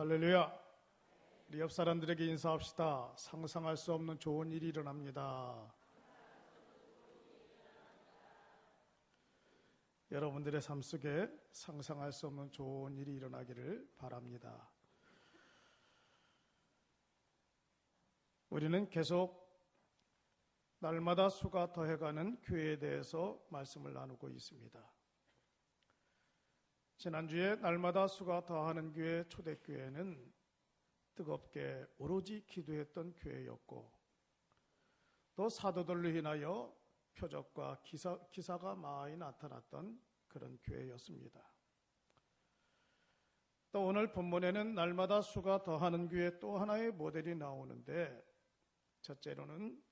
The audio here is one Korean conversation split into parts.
할렐루야. 우리 옆 사람들에게 인사합시다. 상상할 수 없는 좋은 일이 일어납니다. 여러분들의 삶 속에 상상할 수 없는 좋은 일이 일어나기를 바랍니다. 우리는 계속 날마다 수가 더해가는 교회에 대해서 말씀을 나누고 있습니다. 지난주에 날마다 수가 더하는 교회 초대교회는 뜨겁게 오로지 기도했던 교회였고, 또 사도들로 인하여 표적과 기사가 많이 나타났던 그런 교회였습니다. 또 오늘 본문에는 날마다 수가 더하는 교회 또 하나의 모델이 나오는데, 첫째로는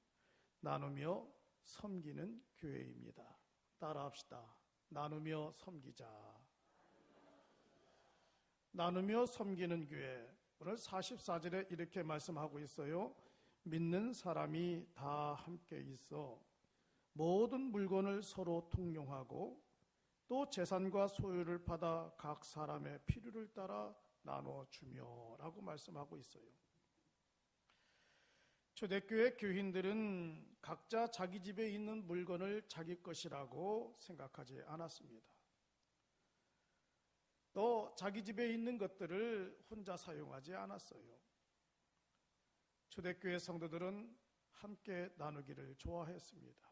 나누며 섬기는 교회입니다. 따라합시다. 나누며 섬기자. 나누며 섬기는 교회. 오늘 44절에 이렇게 말씀하고 있어요. 믿는 사람이 다 함께 있어 모든 물건을 서로 통용하고 또 재산과 소유를 받아 각 사람의 필요를 따라 나눠주며 라고 말씀하고 있어요. 초대교회 교인들은 각자 자기 집에 있는 물건을 자기 것이라고 생각하지 않았습니다. 또 자기 집에 있는 것들을 혼자 사용하지 않았어요. 초대교회 성도들은 함께 나누기를 좋아했습니다.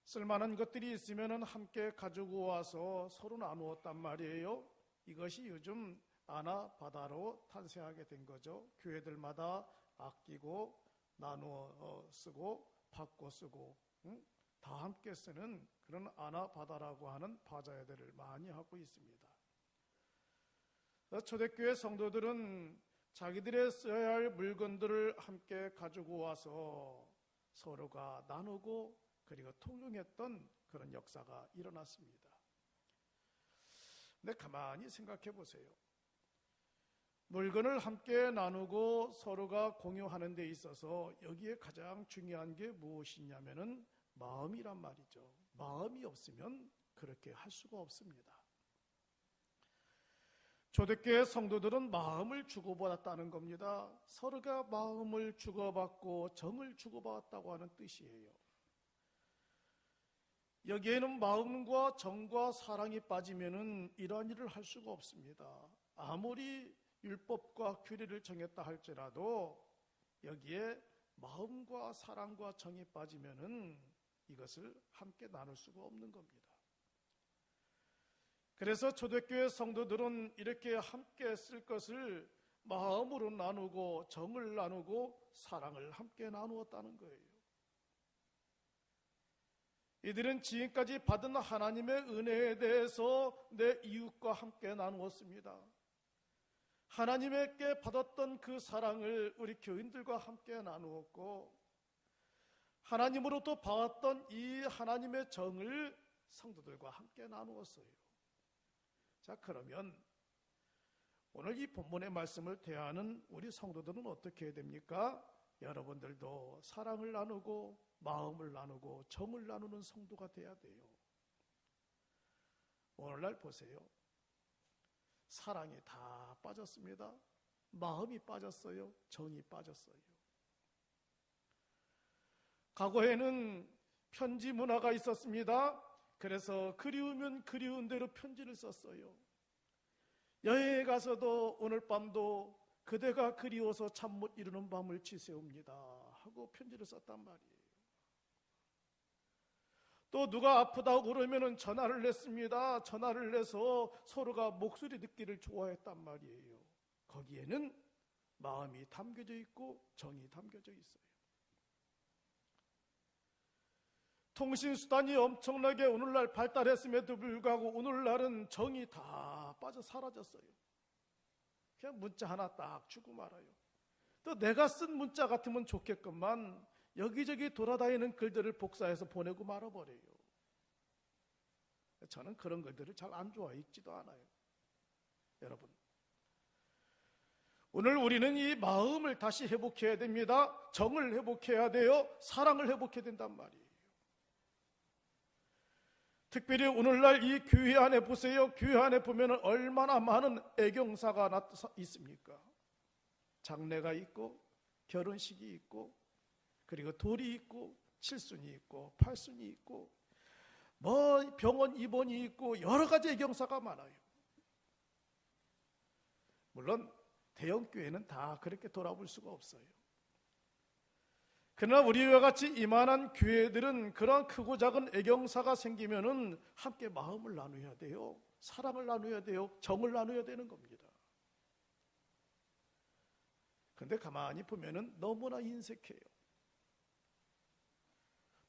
쓸만한 것들이 있으면 함께 가지고 와서 서로 나누었단 말이에요. 이것이 요즘 아나바다로 탄생하게 된 거죠. 교회들마다 아끼고 나누어 쓰고 바꿔 쓰고 다 함께 쓰는 그런 아나바다라고 하는 바자회들을 많이 하고 있습니다. 초대교회 성도들은 자기들의 써야 할 물건들을 함께 가지고 와서 서로가 나누고 그리고 통용했던 그런 역사가 일어났습니다. 근데 가만히 생각해 보세요. 물건을 함께 나누고 서로가 공유하는 데 있어서 여기에 가장 중요한 게 무엇이냐면은 마음이란 말이죠. 마음이 없으면 그렇게 할 수가 없습니다. 초대교회 성도들은 마음을 주고받았다는 겁니다. 서로가 마음을 주고받고 정을 주고받았다고 하는 뜻이에요. 여기에는 마음과 정과 사랑이 빠지면은 이러한 일을 할 수가 없습니다. 아무리 율법과 규례를 정했다 할지라도 여기에 마음과 사랑과 정이 빠지면은 이것을 함께 나눌 수가 없는 겁니다. 그래서 초대교회 성도들은 이렇게 함께 쓸 것을 마음으로 나누고 정을 나누고 사랑을 함께 나누었다는 거예요. 이들은 지금까지 받은 하나님의 은혜에 대해서 내 이웃과 함께 나누었습니다. 하나님께 받았던 그 사랑을 우리 교인들과 함께 나누었고, 하나님으로부터 받았던 이 하나님의 정을 성도들과 함께 나누었어요. 자, 그러면 오늘 이 본문의 말씀을 대하는 우리 성도들은 어떻게 해야 됩니까? 여러분들도 사랑을 나누고 마음을 나누고 정을 나누는 성도가 돼야 돼요. 오늘날 보세요. 사랑이 다 빠졌습니다. 마음이 빠졌어요. 정이 빠졌어요. 과거에는 편지 문화가 있었습니다. 그래서 그리우면 그리운 대로 편지를 썼어요. 여행에 가서도 오늘 밤도 그대가 그리워서 잠 못 이루는 밤을 지새웁니다 하고 편지를 썼단 말이에요. 또 누가 아프다고 그러면 전화를 냈습니다. 전화를 내서 서로가 목소리 듣기를 좋아했단 말이에요. 거기에는 마음이 담겨져 있고 정이 담겨져 있어요. 통신수단이 엄청나게 오늘날 발달했음에도 불구하고 오늘날은 정이 다 빠져 사라졌어요. 그냥 문자 하나 딱 주고 말아요. 또 내가 쓴 문자 같으면 좋겠건만 여기저기 돌아다니는 글들을 복사해서 보내고 말아버려요. 저는 그런 글들을 잘 안 좋아해, 읽지도 않아요. 여러분, 오늘 우리는 이 마음을 다시 회복해야 됩니다. 정을 회복해야 돼요. 사랑을 회복해야 된단 말이에요. 특별히 오늘날 이 교회 안에 보세요. 교회 안에 보면 얼마나 많은 애경사가 있습니까? 장례가 있고 결혼식이 있고 그리고 돌이 있고 칠순이 있고 팔순이 있고 뭐 병원 입원이 있고 여러 가지 애경사가 많아요. 물론 대형 교회는 다 그렇게 돌아볼 수가 없어요. 그러나 우리와 같이 이만한 교회들은 그런 크고 작은 애경사가 생기면은 함께 마음을 나누어야 돼요. 사랑을 나누어야 돼요. 정을 나누어야 되는 겁니다. 그런데 가만히 보면은 너무나 인색해요.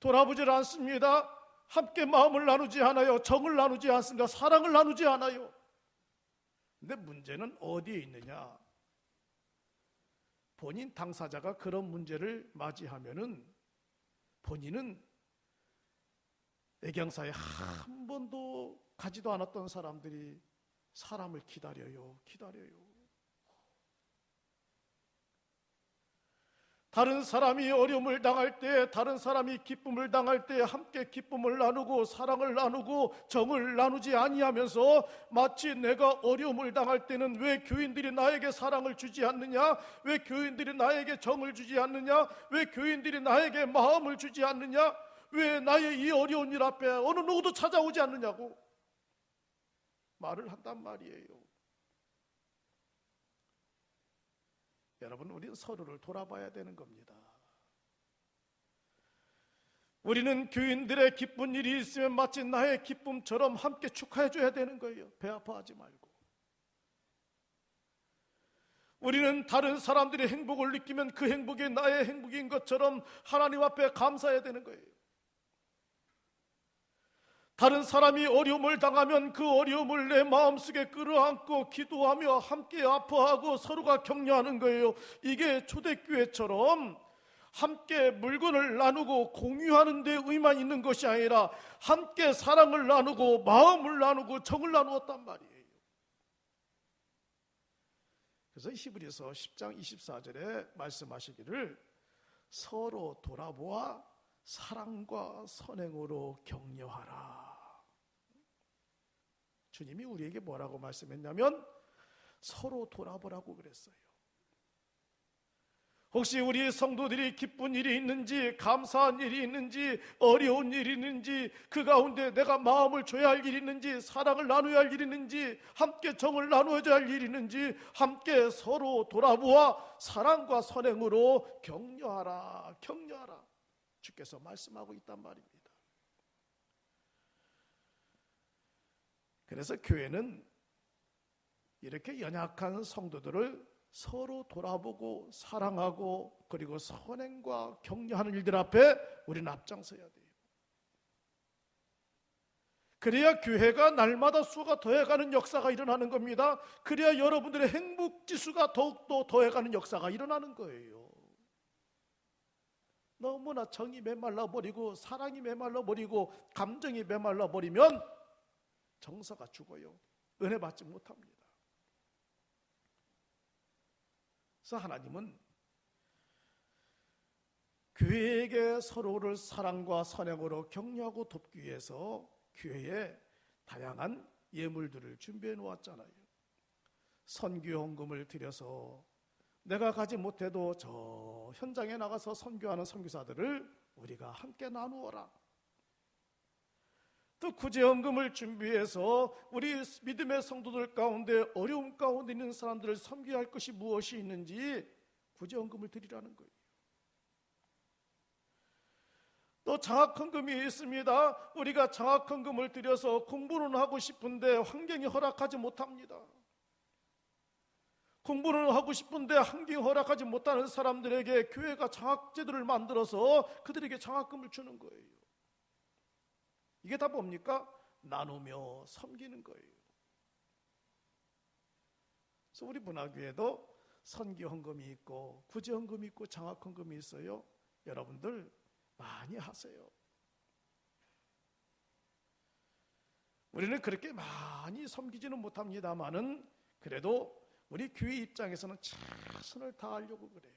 돌아보질 않습니다. 함께 마음을 나누지 않아요. 정을 나누지 않습니다. 사랑을 나누지 않아요. 근데 문제는 어디에 있느냐? 본인 당사자가 그런 문제를 맞이하면은 본인은 애경사에 한 번도 가지도 않았던 사람들이 사람을 기다려요. 다른 사람이 어려움을 당할 때, 다른 사람이 기쁨을 당할 때 함께 기쁨을 나누고 사랑을 나누고 정을 나누지 아니하면서 마치 내가 어려움을 당할 때는 왜 교인들이 나에게 사랑을 주지 않느냐? 왜 교인들이 나에게 정을 주지 않느냐? 왜 교인들이 나에게 마음을 주지 않느냐? 왜 나의 이 어려운 일 앞에 어느 누구도 찾아오지 않느냐고 말을 한단 말이에요. 여러분, 우리는 서로를 돌아봐야 되는 겁니다. 우리는 교인들의 기쁜 일이 있으면 마치 나의 기쁨처럼 함께 축하해 줘야 되는 거예요. 배 아파하지 말고. 우리는 다른 사람들이 행복을 느끼면 그 행복이 나의 행복인 것처럼 하나님 앞에 감사해야 되는 거예요. 다른 사람이 어려움을 당하면 그 어려움을 내 마음속에 끌어안고 기도하며 함께 아파하고 서로가 격려하는 거예요. 이게 초대교회처럼 함께 물건을 나누고 공유하는 데 의만 있는 것이 아니라 함께 사랑을 나누고 마음을 나누고 정을 나누었단 말이에요. 그래서 히브리서 10장 24절에 말씀하시기를 서로 돌아보아 사랑과 선행으로 격려하라. 주님이 우리에게 뭐라고 말씀했냐면 서로 돌아보라고 그랬어요. 혹시 우리 성도들이 기쁜 일이 있는지, 감사한 일이 있는지, 어려운 일이 있는지, 그 가운데 내가 마음을 줘야 할 일이 있는지, 사랑을 나눠야 할 일이 있는지, 함께 정을 나눠야 할 일이 있는지 함께 서로 돌아보아 사랑과 선행으로 격려하라. 주께서 말씀하고 있단 말입니다. 그래서 교회는 이렇게 연약한 성도들을 서로 돌아보고 사랑하고 그리고 선행과 격려하는 일들 앞에 우리는 앞장서야 돼요. 그래야 교회가 날마다 수가 더해가는 역사가 일어나는 겁니다. 그래야 여러분들의 행복지수가 더욱더 더해가는 역사가 일어나는 거예요. 너무나 정이 메말라버리고 사랑이 메말라버리고 감정이 메말라버리면 정서가 죽어요. 은혜 받지 못합니다. 그래서 하나님은 교회에게 서로를 사랑과 선행으로 격려하고 돕기 위해서 교회에 다양한 예물들을 준비해 놓았잖아요. 선교헌금을 드려서 내가 가지 못해도 저 현장에 나가서 선교하는 선교사들을 우리가 함께 나누어라. 또 구제헌금을 준비해서 우리 믿음의 성도들 가운데 어려움 가운데 있는 사람들을 섬겨야 할 것이 무엇이 있는지 구제헌금을 드리라는 거예요. 또 장학헌금이 있습니다. 우리가 장학헌금을 드려서 공부는 하고 싶은데 환경이 허락하지 못합니다. 공부는 하고 싶은데 환경이 허락하지 못하는 사람들에게 교회가 장학제도를 만들어서 그들에게 장학금을 주는 거예요. 이게 다 뭡니까? 나누며 섬기는 거예요. 그래서 우리 문화교회도 선교헌금이 있고 구제헌금이 있고 장학헌금이 있어요. 여러분들 많이 하세요. 우리는 그렇게 많이 섬기지는 못합니다만은 그래도 우리 교회 입장에서는 최선을 다하려고 그래요.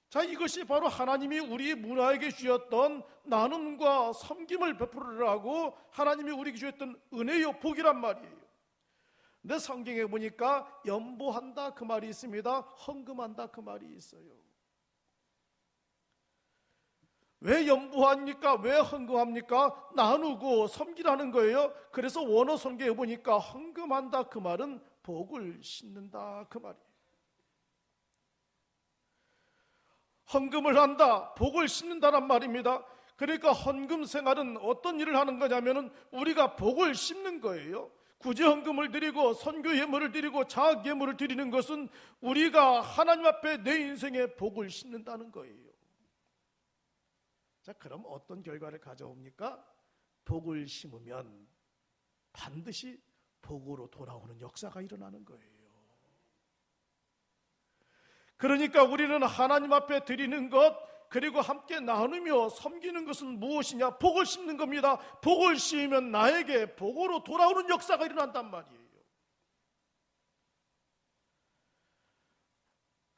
자, 이것이 바로 하나님이 우리 문화에게 주셨던 나눔과 섬김을 베풀으라고 하나님이 우리에게 주셨던 은혜요 복이란 말이에요. 근데 성경에 보니까 연보한다 그 말이 있습니다. 헌금한다 그 말이 있어요. 왜 연보합니까? 왜 헌금합니까? 나누고 섬기라는 거예요. 그래서 원어 성경에 보니까 헌금한다 그 말은 복을 심는다 그 말이에요. 헌금을 한다, 복을 심는다란 말입니다. 그러니까 헌금 생활은 어떤 일을 하는 거냐면은 우리가 복을 심는 거예요. 구제 헌금을 드리고 선교 예물을 드리고 자학 예물을 드리는 것은 우리가 하나님 앞에 내 인생에 복을 심는다는 거예요. 자, 그럼 어떤 결과를 가져옵니까? 복을 심으면 반드시 복으로 돌아오는 역사가 일어나는 거예요. 그러니까 우리는 하나님 앞에 드리는 것, 그리고 함께 나누며 섬기는 것은 무엇이냐? 복을 심는 겁니다. 복을 심으면 나에게 복으로 돌아오는 역사가 일어난단 말이에요.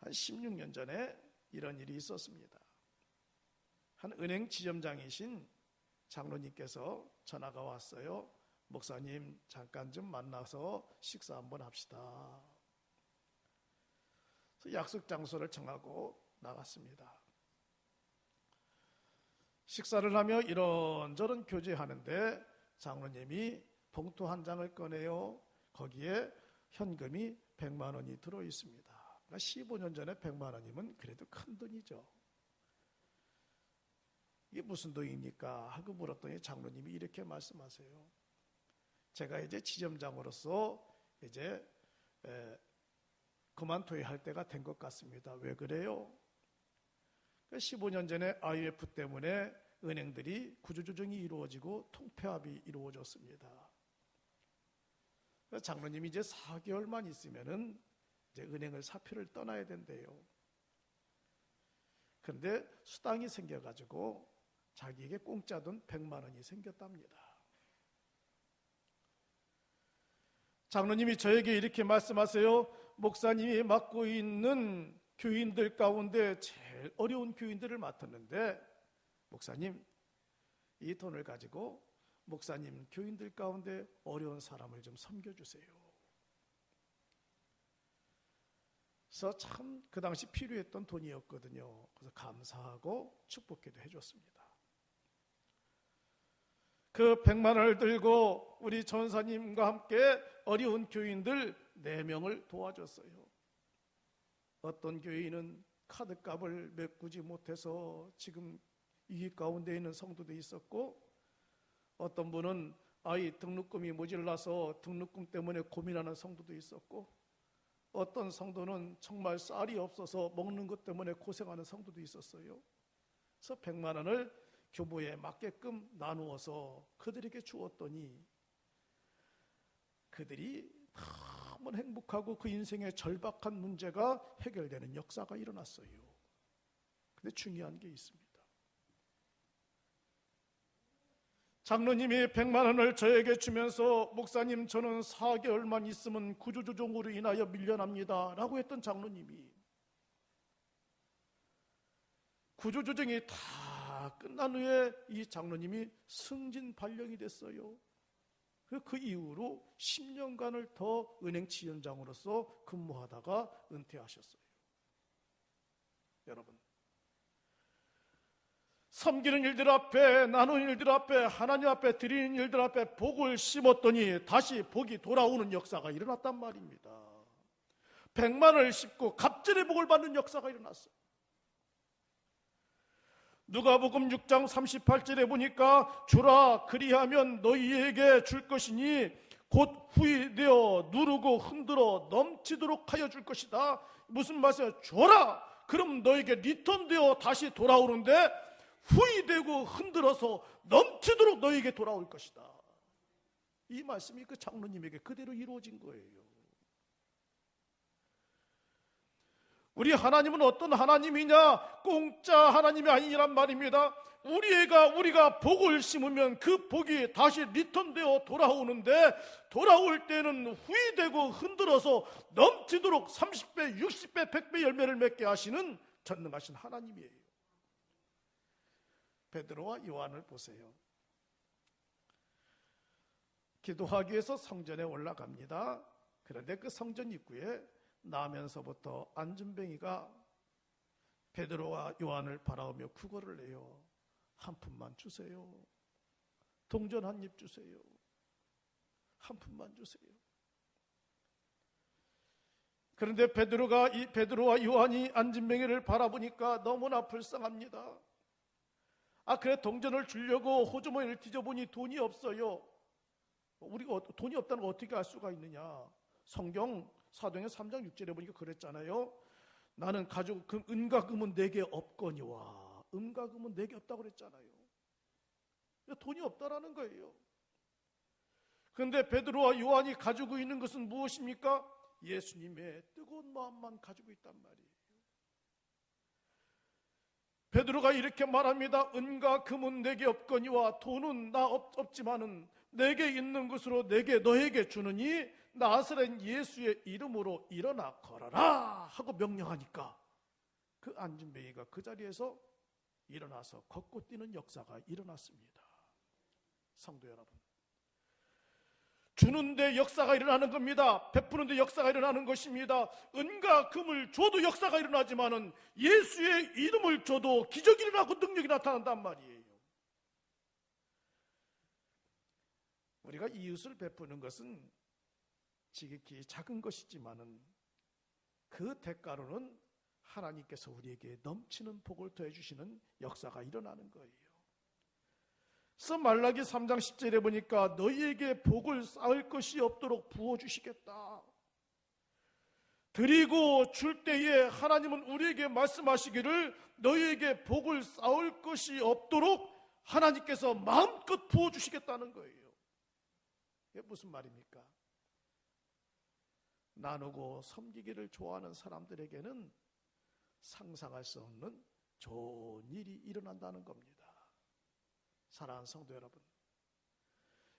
한 16년 전에 이런 일이 있었습니다. 한 은행 지점장이신 장로님께서 전화가 왔어요. 목사님, 잠깐 좀 만나서 식사 한번 합시다. 그래서 약속 장소를 정하고 나갔습니다. 식사를 하며 이런저런 교제하는데 장로님이 봉투 한 장을 꺼내요. 거기에 현금이 100만 원이 들어있습니다. 그러니까 15년 전에 100만 원이면 그래도 큰 돈이죠. 이게 무슨 돈입니까? 하고 물었더니 장로님이 이렇게 말씀하세요. 제가 이제 지점장으로서 이제 그만둬야 할 때가 된 것 같습니다. 왜 그래요? 15년 전에 IMF 때문에 은행들이 구조조정이 이루어지고 통폐합이 이루어졌습니다. 장로님이 이제 4개월만 있으면은 이제 은행을 사표를 떠나야 된대요. 그런데 수당이 생겨가지고 자기에게 공짜 돈 100만 원이 생겼답니다. 장로님이 저에게 이렇게 말씀하세요. 목사님이 맡고 있는 교인들 가운데 제일 어려운 교인들을 맡았는데 목사님, 이 돈을 가지고 목사님 교인들 가운데 어려운 사람을 좀 섬겨주세요. 그래서 참 그 당시 필요했던 돈이었거든요. 그래서 감사하고 축복기도 해줬습니다. 그 100만 원을 들고 우리 전사님과 함께 어려운 교인들 4명을 도와줬어요. 어떤 교인은 카드값을 메꾸지 못해서 지금 위기 가운데 있는 성도도 있었고, 어떤 분은 아이 등록금이 모자라서 등록금 때문에 고민하는 성도도 있었고, 어떤 성도는 정말 쌀이 없어서 먹는 것 때문에 고생하는 성도도 있었어요. 그래서 100만 원을 교보에 맞게끔 나누어서 그들에게 주었더니 그들이 너무 행복하고 그 인생의 절박한 문제가 해결되는 역사가 일어났어요. 근데 중요한 게 있습니다. 장로님이 100만 원을 저에게 주면서 목사님, 저는 4개월만 있으면 구조조정으로 인하여 밀려납니다 라고 했던 장로님이 구조조정이 다 끝난 후에 이 장로님이 승진 발령이 됐어요. 그 이후로 10년간을 더 은행 지점장으로서 근무하다가 은퇴하셨어요. 여러분, 섬기는 일들 앞에, 나누는 일들 앞에, 하나님 앞에 드리는 일들 앞에 복을 심었더니 다시 복이 돌아오는 역사가 일어났단 말입니다. 100만 원을 씹고 갑절의 복을 받는 역사가 일어났어요. 누가복음 6장 38절에 보니까 주라 그리하면 너희에게 줄 것이니 곧 후이되어 누르고 흔들어 넘치도록 하여 줄 것이다. 무슨 말씀이에요? 줘라! 그럼 너에게 리턴되어 다시 돌아오는데 후이되고 흔들어서 넘치도록 너에게 돌아올 것이다. 이 말씀이 그 장로님에게 그대로 이루어진 거예요. 우리 하나님은 어떤 하나님이냐? 공짜 하나님이 아니란 말입니다. 우리가 복을 심으면 그 복이 다시 리턴되어 돌아오는데, 돌아올 때는 후이되고 흔들어서 넘치도록 30배, 60배, 100배 열매를 맺게 하시는 전능하신 하나님이에요. 베드로와 요한을 보세요. 기도하기 위해서 성전에 올라갑니다. 그런데 그 성전 입구에 나면서부터 안진뱅이가 베드로와 요한을 바라보며 구걸을 해요. 한 푼만 주세요. 동전 한 입 주세요. 한 푼만 주세요. 그런데 베드로와 요한이 안진뱅이를 바라보니까 너무나 불쌍합니다. 그래 동전을 주려고 호주머니를 뒤져보니 돈이 없어요. 우리가 돈이 없다는 걸 어떻게 알 수가 있느냐? 성경 사도행전 3장 6절에 보니까 그랬잖아요. 나는 가지고 은과 금은 내게 없거니와. 은과 금은 내게 없다고 그랬잖아요. 돈이 없다라는 거예요. 그런데 베드로와 요한이 가지고 있는 것은 무엇입니까? 예수님의 뜨거운 마음만 가지고 있단 말이에요. 베드로가 이렇게 말합니다. 은과 금은 내게 없거니와 돈은 나 없지만은 내게 있는 것으로 너에게 주느니 나사렛 예수의 이름으로 일어나 걸어라 하고 명령하니까 그 안진뱅이가 그 자리에서 일어나서 걷고 뛰는 역사가 일어났습니다. 성도 여러분, 주는데 역사가 일어나는 겁니다. 베푸는데 역사가 일어나는 것입니다. 은과 금을 줘도 역사가 일어나지만은 예수의 이름을 줘도 기적이 일어나고 능력이 나타난단 말이에요. 우리가 이웃을 베푸는 것은 지극히 작은 것이지만은 그 대가로는 하나님께서 우리에게 넘치는 복을 더해 주시는 역사가 일어나는 거예요. 그래서 말라기 3장 10절에 보니까 너희에게 복을 쌓을 것이 없도록 부어주시겠다. 드리고 줄 때에 하나님은 우리에게 말씀하시기를 너희에게 복을 쌓을 것이 없도록 하나님께서 마음껏 부어주시겠다는 거예요. 이게 무슨 말입니까? 나누고 섬기기를 좋아하는 사람들에게는 상상할 수 없는 좋은 일이 일어난다는 겁니다. 사랑하는 성도 여러분,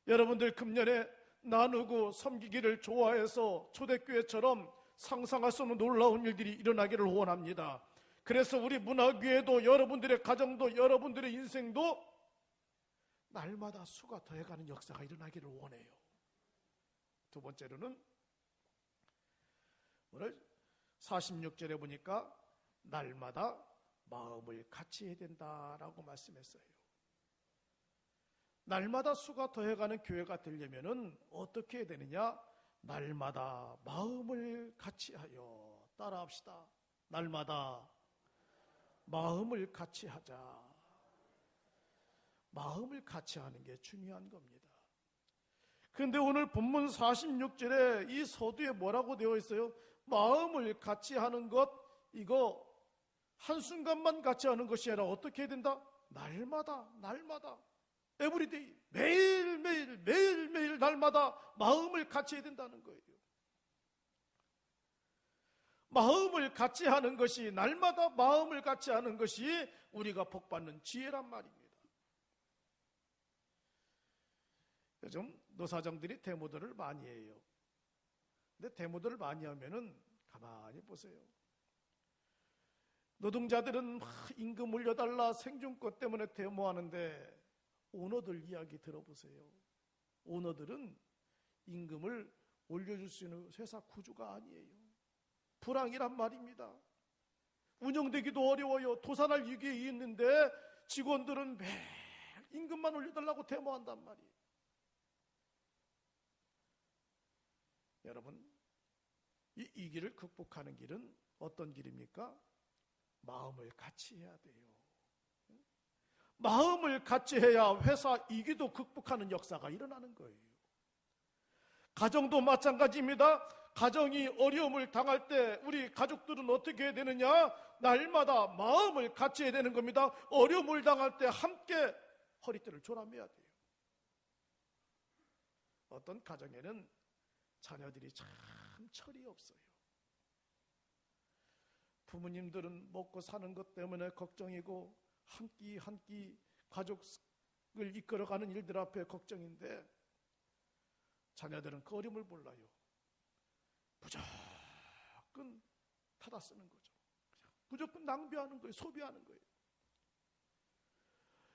여러분들 금년에 나누고 섬기기를 좋아해서 초대교회처럼 상상할 수 없는 놀라운 일들이 일어나기를 원합니다. 그래서 우리 문화교회도 여러분들의 가정도 여러분들의 인생도 날마다 수가 더해가는 역사가 일어나기를 원해요. 두 번째로는 오늘 46절에 보니까 날마다 마음을 같이 해야 된다라고 말씀했어요. 날마다 수가 더해가는 교회가 되려면 어떻게 해야 되느냐? 날마다 마음을 같이 하여. 따라합시다. 날마다 마음을 같이 하자. 마음을 같이 하는 게 중요한 겁니다. 그런데 오늘 본문 46절에 이 서두에 뭐라고 되어 있어요? 마음을 같이 하는 것, 이거 한순간만 같이 하는 것이 아니라 어떻게 해야 된다? 날마다 에브리데이, 매일매일 날마다 마음을 같이 해야 된다는 거예요. 마음을 같이 하는 것이, 날마다 마음을 같이 하는 것이 우리가 복받는 지혜란 말입니다. 요즘 노사정들이 데모들을 많이 해요. 근데 데모들을 많이 하면은 가만히 보세요. 노동자들은 막 임금 올려달라 생존권 때문에 데모하는데 오너들 이야기 들어보세요. 오너들은 임금을 올려줄 수 있는 회사 구조가 아니에요. 불황이란 말입니다. 운영되기도 어려워요. 도산할 위기에 있는데 직원들은 매일 임금만 올려달라고 데모한단 말이에요. 여러분, 이 길을 극복하는 길은 어떤 길입니까? 마음을 같이 해야 돼요. 마음을 같이 해야 회사 이기도 극복하는 역사가 일어나는 거예요. 가정도 마찬가지입니다. 가정이 어려움을 당할 때 우리 가족들은 어떻게 해야 되느냐? 날마다 마음을 같이 해야 되는 겁니다. 어려움을 당할 때 함께 허리띠를 조라매야 돼요. 어떤 가정에는 자녀들이 참 철이 없어요. 부모님들은 먹고 사는 것 때문에 걱정이고 한 끼 가족을 이끌어가는 일들 앞에 걱정인데 자녀들은 그 어려움을 몰라요. 무조건 타다 쓰는 거죠. 무조건 낭비하는 거예요. 소비하는 거예요.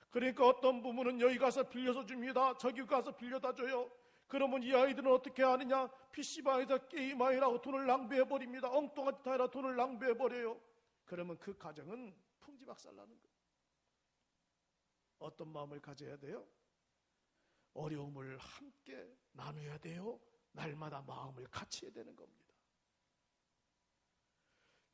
그러니까 어떤 부모는 여기 가서 빌려서 줍니다. 저기 가서 빌려다 줘요. 그러면 이 아이들은 어떻게 하느냐? PC방에서 게임하느라고 돈을 낭비해버립니다. 엉뚱한 짓 하느라 돈을 낭비해버려요. 그러면 그 가정은 풍지박살나는 거예요. 어떤 마음을 가져야 돼요? 어려움을 함께 나눠야 돼요. 날마다 마음을 같이 해야 되는 겁니다.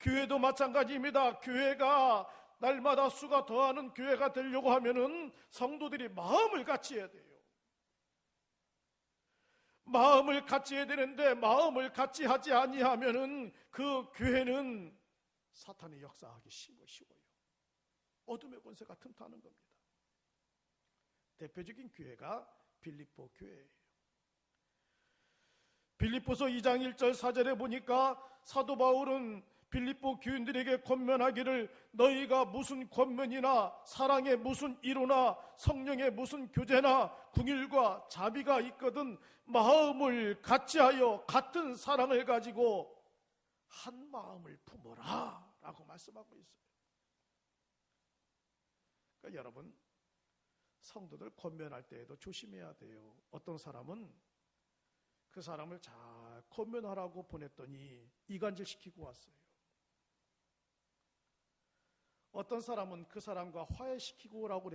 교회도 마찬가지입니다. 교회가 날마다 수가 더하는 교회가 되려고 하면은 성도들이 마음을 같이 해야 돼요. 마음을 같이 해야 되는데 마음을 같이 하지 아니하면은 그 교회는 사탄이 역사하기 쉬워요. 어둠의 권세가 틈타는 겁니다. 대표적인 교회가 빌립보 교회예요. 빌립보서 2장 1절 4절에 보니까 사도 바울은 빌립보 교인들에게 권면하기를 너희가 무슨 권면이나 사랑의 무슨 이로나 성령의 무슨 교제나 궁일과 자비가 있거든 마음을 같이하여 같은 사랑을 가지고 한 마음을 품어라 라고 말씀하고 있어요. 그러니까 여러분 성도들 권면할 때에도 조심해야 돼요. 어떤 사람은 그 사람을 잘 권면하라고 보냈더니 이간질시키고 왔어요. 어떤 사람은 그 사람과 화해시키고 오라고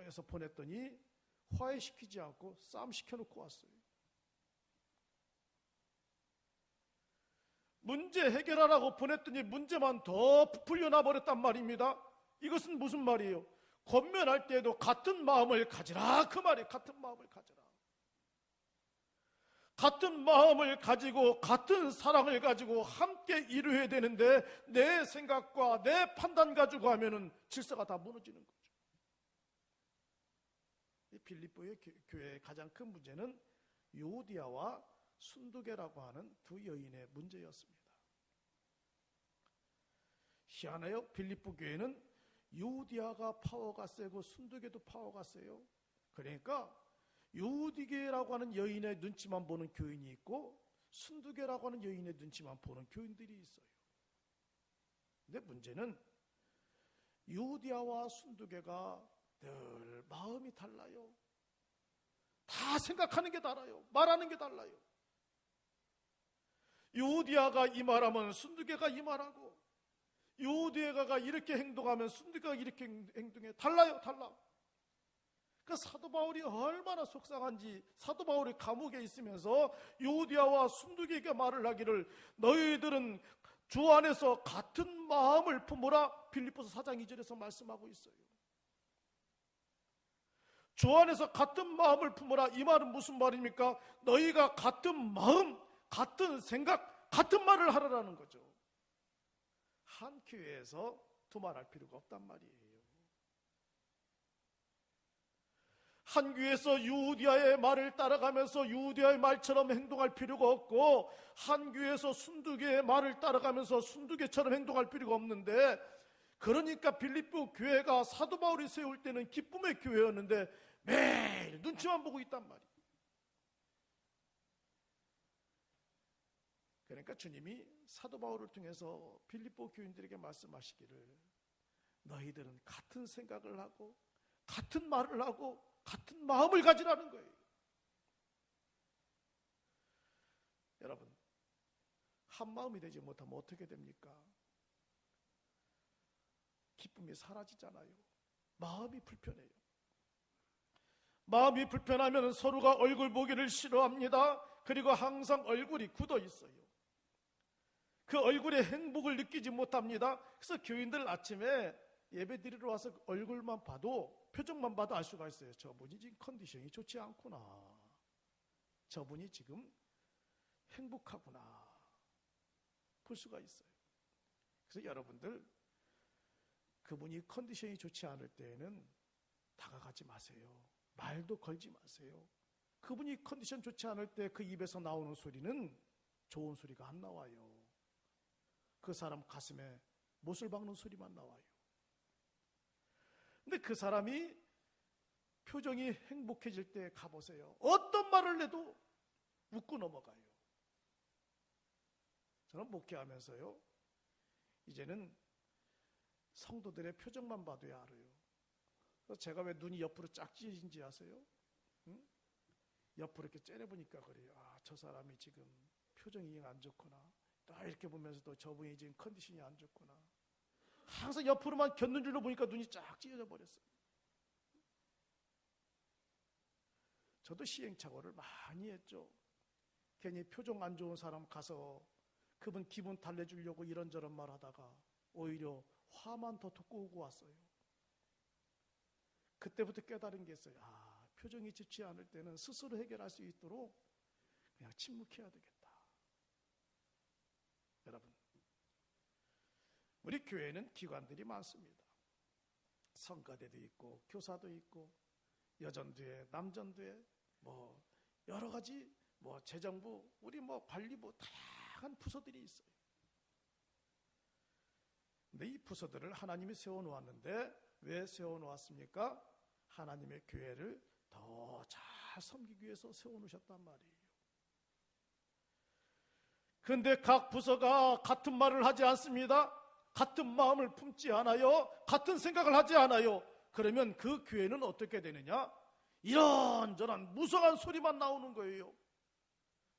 해서 보냈더니 화해시키지 않고 싸움 시켜놓고 왔어요. 문제 해결하라고 보냈더니 문제만 더 부풀려 나버렸단 말입니다. 이것은 무슨 말이에요? 권면할 때에도 같은 마음을 가지라 그 말이에요. 같은 마음을 가지라. 같은 마음을 가지고 같은 사랑을 가지고 함께 이루어야 되는데 내 생각과 내 판단 가지고 하면은 질서가 다 무너지는 거죠. 이 빌립보의 교회의 가장 큰 문제는 유오디아와 순두계라고 하는 두 여인의 문제였습니다. 희한해요. 빌립보 교회는 유오디아가 파워가 세고 순두계도 파워가 세요. 그러니까 유오디게라고 하는 여인의 눈치만 보는 교인이 있고 순두계라고 하는 여인의 눈치만 보는 교인들이 있어요. 근데 문제는 유오디아와 순두계가 늘 마음이 달라요. 다 생각하는 게 달라요. 말하는 게 달라요. 유오디아가 이 말하면 순두계가 이 말하고 유오디아가 이렇게 행동하면 순두계가 이렇게 행동해. 달라요. 달라. 그 사도 바울이 얼마나 속상한지 사도 바울이 감옥에 있으면서 유오디아와 순두계에게 말을 하기를 너희들은 주 안에서 같은 마음을 품으라 빌립보서 4장 2절에서 말씀하고 있어요. 주 안에서 같은 마음을 품으라 이 말은 무슨 말입니까? 너희가 같은 마음, 같은 생각, 같은 말을 하라는 거죠. 한 교회에서 두말할 필요가 없단 말이에요. 한 교회에서 유오디아의 말을 따라가면서 유오디아의 말처럼 행동할 필요가 없고 한 교회에서 순두계의 말을 따라가면서 순두계처럼 행동할 필요가 없는데 그러니까 빌립보 교회가 사도 바울이 세울 때는 기쁨의 교회였는데 매일 눈치만 보고 있단 말이에요. 그러니까 주님이 사도 바울을 통해서 빌립보 교인들에게 말씀하시기를 너희들은 같은 생각을 하고 같은 말을 하고 같은 마음을 가지라는 거예요. 여러분, 한 마음이 되지 못하면 어떻게 됩니까? 기쁨이 사라지잖아요. 마음이 불편해요. 마음이 불편하면 서로가 얼굴 보기를 싫어합니다. 그리고 항상 얼굴이 굳어 있어요. 그 얼굴의 행복을 느끼지 못합니다. 그래서 교인들 아침에 예배 드리러 와서 얼굴만 봐도 표정만 봐도 알 수가 있어요. 저분이 지금 컨디션이 좋지 않구나. 저분이 지금 행복하구나. 볼 수가 있어요. 그래서 여러분들 그분이 컨디션이 좋지 않을 때에는 다가가지 마세요. 말도 걸지 마세요. 그분이 컨디션 좋지 않을 때 그 입에서 나오는 소리는 좋은 소리가 안 나와요. 그 사람 가슴에 못을 박는 소리만 나와요. 근데 그 사람이 표정이 행복해질 때 가보세요. 어떤 말을 해도 웃고 넘어가요. 저는 목회하면서요, 이제는 성도들의 표정만 봐도야 알아요. 그래서 제가 왜 눈이 옆으로 쫙 찢어진지 아세요? 응? 옆으로 이렇게 째려보니까 그래요. 아, 저 사람이 지금 표정이 안 좋구나. 또 이렇게 보면서도 저분이 지금 컨디션이 안 좋구나. 항상 옆으로만 곁눈 줄로 보니까 눈이 쫙 찢어져 버렸어요. 저도 시행착오를 많이 했죠. 괜히 표정 안 좋은 사람 가서 그분 기분 달래주려고 이런저런 말 하다가 오히려 화만 더 돋구고 왔어요. 그때부터 깨달은 게 있어요. 아, 표정이 좋지 않을 때는 스스로 해결할 수 있도록 그냥 침묵해야 되겠다. 여러분, 우리 교회는 기관들이 많습니다. 성가대도 있고 교사도 있고 여전도회, 남전도회, 뭐 여러 가지 재정부, 우리 관리부 다양한 부서들이 있어요. 근데 이 부서들을 하나님이 세워놓았는데 왜 세워놓았습니까? 하나님의 교회를 더 잘 섬기기 위해서 세워놓으셨단 말이에요. 그런데 각 부서가 같은 말을 하지 않습니다. 같은 마음을 품지 않아요. 같은 생각을 하지 않아요. 그러면 그 교회는 어떻게 되느냐? 이런저런 무성한 소리만 나오는 거예요.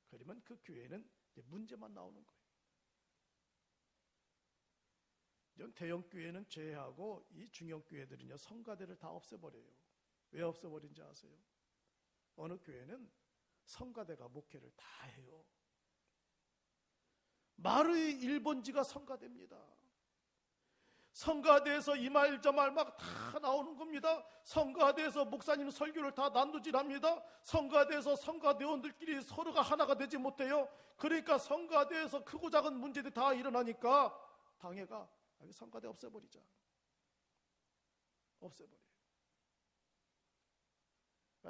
그러면 그 교회는 문제만 나오는 거예요. 대형 교회는 제외하고 이 중형 교회들은요, 성가대를 다 없애버려요. 왜 없애버린지 아세요? 어느 교회는 성가대가 목회를 다 해요. 말의 1번지가 성가대입니다. 성가대에서 이 말 저 말 막 다 나오는 겁니다. 성가대에서 목사님 설교를 다 난도질합니다. 성가대에서 성가대원들끼리 서로가 하나가 되지 못해요. 그러니까 성가대에서 크고 작은 문제들이 다 일어나니까 당회가 성가대 없애버리자. 없애버려요.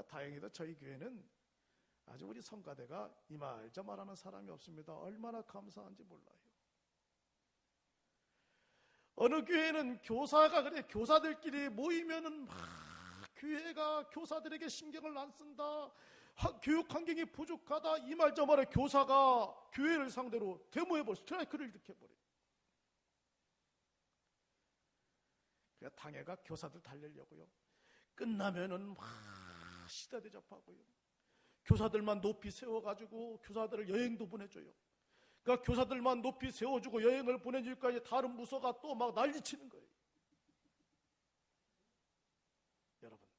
다행히도 저희 교회는 아주 우리 성가대가 이 말 저 말하는 사람이 없습니다. 얼마나 감사한지 몰라요. 어느 교회는 교사가 그래, 교사들끼리 모이면은 막 교회가 교사들에게 신경을 안 쓴다, 교육 환경이 부족하다, 이 말 저 말에 교사가 교회를 상대로 데모해버려, 스트라이크를 일으켜버려요. 그러니까 당회가 교사들 달래려고요, 끝나면은 막 시대 대접하고요, 교사들만 높이 세워가지고 교사들을 여행도 보내줘요. 그러니까 교사들만 높이 세워주고 여행을 보내줄까 다른 부서가 또 막 난리치는 거예요. 여러분,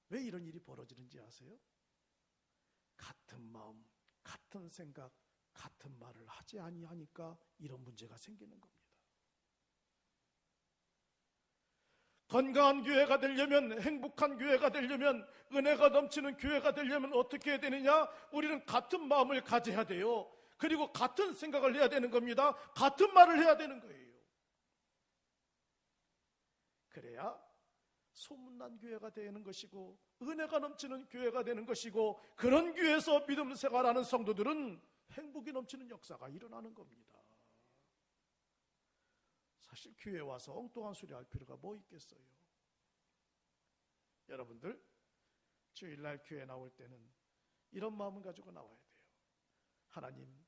왜 이런 일이 벌어지는지 아세요? 같은 마음, 같은 생각, 같은 말을 하지 아니하니까 이런 문제가 생기는 겁니다. 건강한 교회가 되려면, 행복한 교회가 되려면, 은혜가 넘치는 교회가 되려면 어떻게 해야 되느냐? 우리는 같은 마음을 가져야 돼요. 그리고 같은 생각을 해야 되는 겁니다. 같은 말을 해야 되는 거예요. 그래야 소문난 교회가 되는 것이고 은혜가 넘치는 교회가 되는 것이고, 그런 교회에서 믿음 생활하는 성도들은 행복이 넘치는 역사가 일어나는 겁니다. 사실 교회에 와서 엉뚱한 소리 할 필요가 뭐 있겠어요. 여러분들 주일날 교회 나올 때는 이런 마음을 가지고 나와야 돼요. 하나님,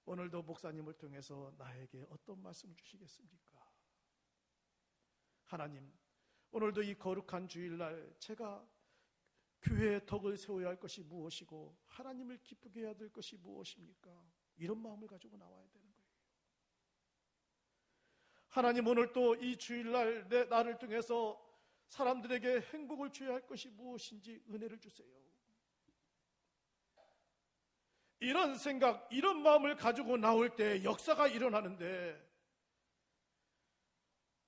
오늘도 목사님을 통해서 나에게 어떤 말씀을 주시겠습니까? 하나님, 오늘도 이 거룩한 주일날 제가 교회의 덕을 세워야 할 것이 무엇이고 하나님을 기쁘게 해야 될 것이 무엇입니까? 이런 마음을 가지고 나와야 되는 거예요. 하나님, 오늘 또 이 주일날 나를 통해서 사람들에게 행복을 줘야 할 것이 무엇인지 은혜를 주세요. 이런 생각, 이런 마음을 가지고 나올 때 역사가 일어나는데,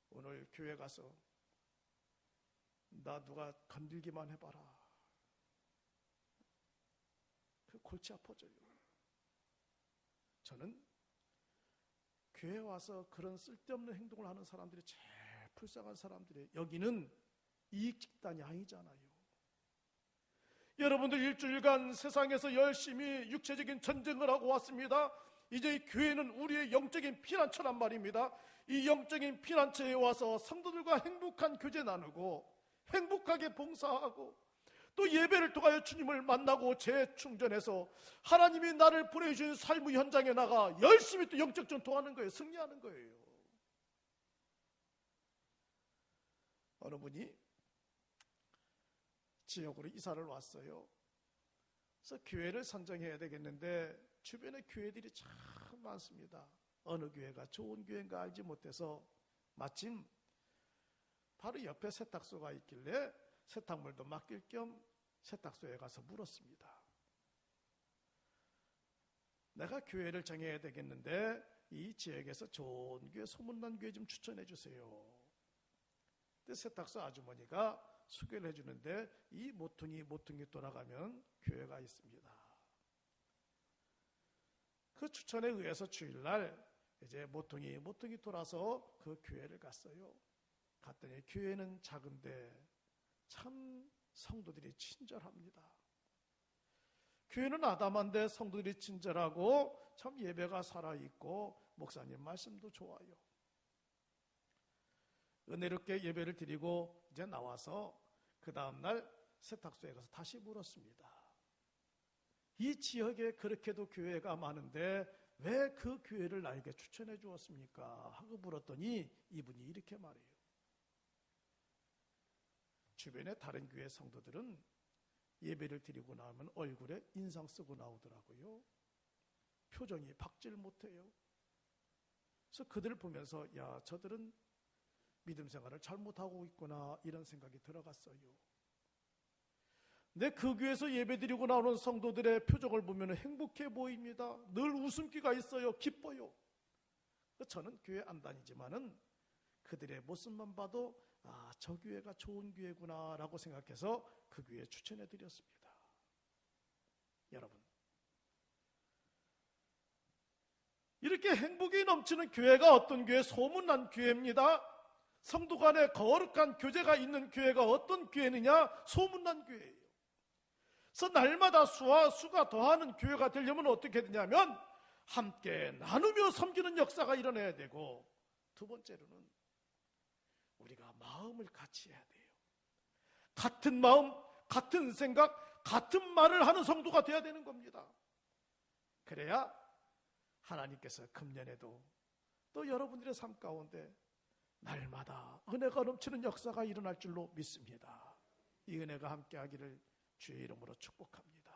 오늘 교회 가서 나 누가 건들기만 해봐라, 그 골치 아파져요. 저는 교회 와서 그런 쓸데없는 행동을 하는 사람들이 제일 불쌍한 사람들이에요. 여기는 이익 집단이 아니잖아요. 여러분들 일주일간 세상에서 열심히 육체적인 전쟁을 하고 왔습니다. 이제 이 교회는 우리의 영적인 피난처란 말입니다. 이 영적인 피난처에 와서 성도들과 행복한 교제 나누고 행복하게 봉사하고 또 예배를 통하여 주님을 만나고 재충전해서 하나님이 나를 보내주신 삶의 현장에 나가 열심히 또 영적 전통하는 거예요. 승리하는 거예요. 어느 분이 지역으로 이사를 왔어요. 그래서 교회를 선정해야 되겠는데 주변에 교회들이 참 많습니다. 어느 교회가 좋은 교회인가 알지 못해서 마침 바로 옆에 세탁소가 있길래 세탁물도 맡길 겸 세탁소에 가서 물었습니다. 내가 교회를 정해야 되겠는데 이 지역에서 좋은 교회, 소문난 교회 좀 추천해 주세요. 근데 세탁소 아주머니가 소개를 해주는데 이 모퉁이 돌아가면 교회가 있습니다. 그 추천에 의해서 주일날 이제 모퉁이 돌아서 그 교회를 갔어요. 갔더니 교회는 작은데 참 성도들이 친절합니다. 교회는 아담한데 성도들이 친절하고 참 예배가 살아있고 목사님 말씀도 좋아요. 은혜롭게 예배를 드리고 이제 나와서 그 다음날 세탁소에 가서 다시 물었습니다. 이 지역에 그렇게도 교회가 많은데 왜 그 교회를 나에게 추천해 주었습니까? 하고 물었더니 이분이 이렇게 말해요. 주변에 다른 교회 성도들은 예배를 드리고 나면 얼굴에 인상 쓰고 나오더라고요. 표정이 박질 못해요. 그래서 그들을 보면서 야, 저들은 믿음 생활을 잘못하고 있구나 이런 생각이 들어갔어요. 근데 그 교회에서 예배드리고 나오는 성도들의 표정을 보면 행복해 보입니다. 늘 웃음기가 있어요. 기뻐요. 저는 교회 안 다니지만은 그들의 모습만 봐도 아, 저 교회가 좋은 교회구나 라고 생각해서 그 교회에 추천해 드렸습니다. 여러분, 이렇게 행복이 넘치는 교회가 어떤 교회? 소문난 교회입니다. 성도 간에 거룩한 교제가 있는 교회가 어떤 교회느냐? 소문난 교회예요. 그래서 날마다 수와 수가 더하는 교회가 되려면 어떻게 되냐면 함께 나누며 섬기는 역사가 일어나야 되고, 두 번째로는 우리가 마음을 같이 해야 돼요. 같은 마음, 같은 생각, 같은 말을 하는 성도가 돼야 되는 겁니다. 그래야 하나님께서 금년에도 또 여러분들의 삶 가운데 날마다 은혜가 넘치는 역사가 일어날 줄로 믿습니다. 이 은혜가 함께하기를 주의 이름으로 축복합니다.